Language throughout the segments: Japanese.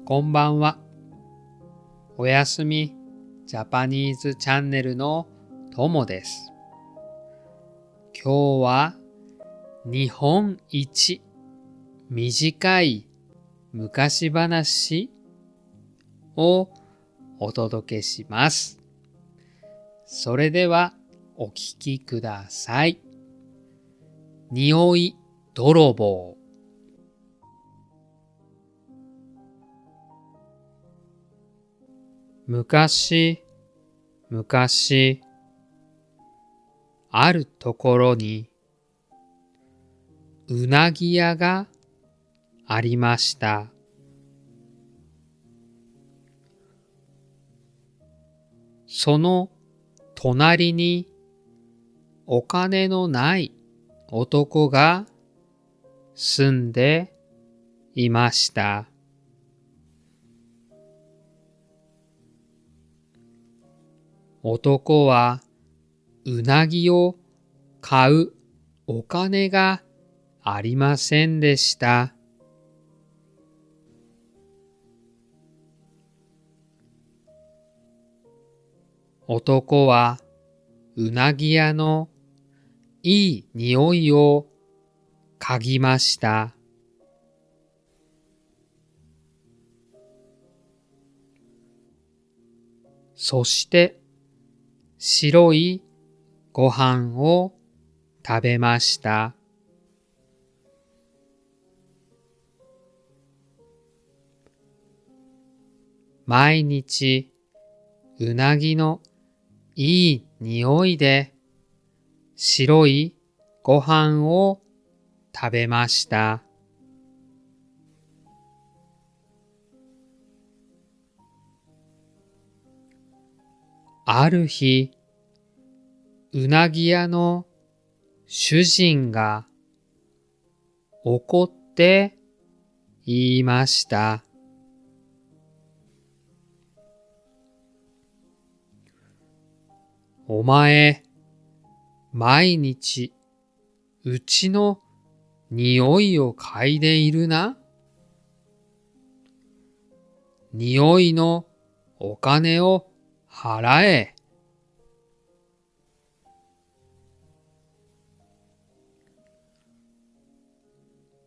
こんばんは。おやすみジャパニーズチャンネルのともです。今日は日本一短い昔話をお届けします。それではお聞きください。匂い泥棒。昔あるところにうなぎ屋がありました。その隣にお金のない男が住んでいました。男はうなぎを買うお金がありませんでした。男はうなぎ屋のいい匂いを嗅ぎました。そして白いご飯を食べました。毎日うなぎのいい匂いで白いご飯を食べました。ある日、うなぎ屋の主人が怒って言いました。お前、毎日うちの匂いを嗅いでいるな。匂いのお金を払え。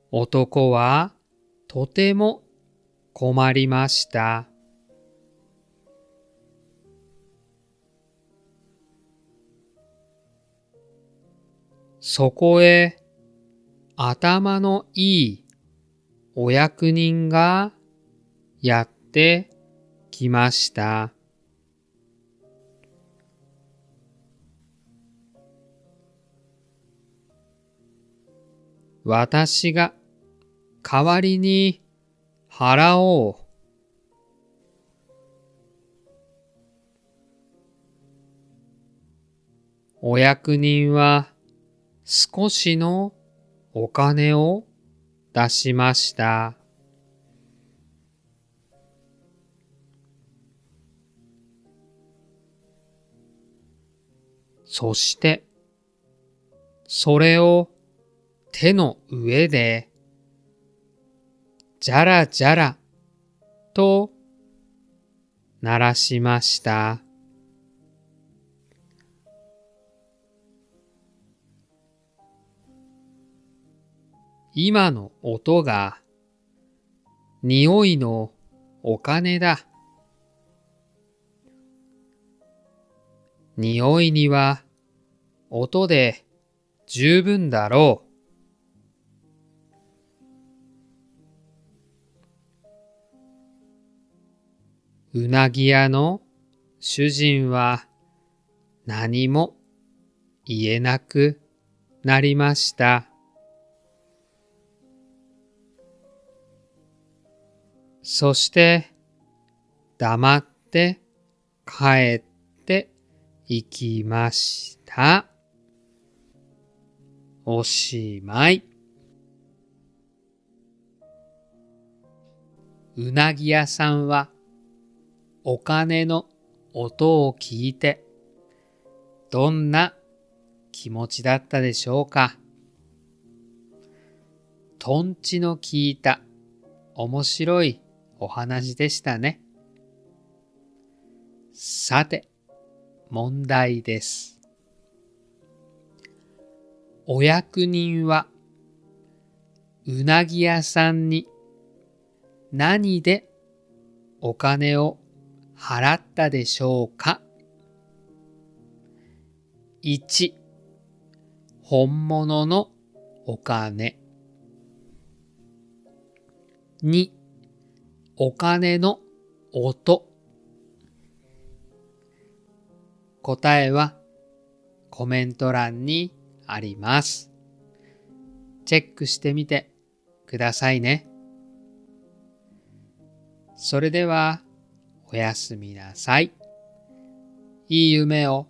男はとても困りました。そこへ頭のいいお役人がやってきました。私が代わりに払おう。お役人は少しのお金を出しました。そしてそれを手の上でじゃらじゃらと鳴らしました。今の音が匂いのお金だ。匂いには音で十分だろう。うなぎ屋の主人は何も言えなくなりました。そして黙って帰っていきました。おしまい。うなぎ屋さんはお金の音を聞いてどんな気持ちだったでしょうか。とんちの効いた面白いお話でしたね。さて、問題です。お役人はうなぎ屋さんに何でお金を払ったでしょうか？ 1、本物のお金。2、お金の音。答えはコメント欄にあります。チェックしてみてくださいね。それではおやすみなさい。いい夢を。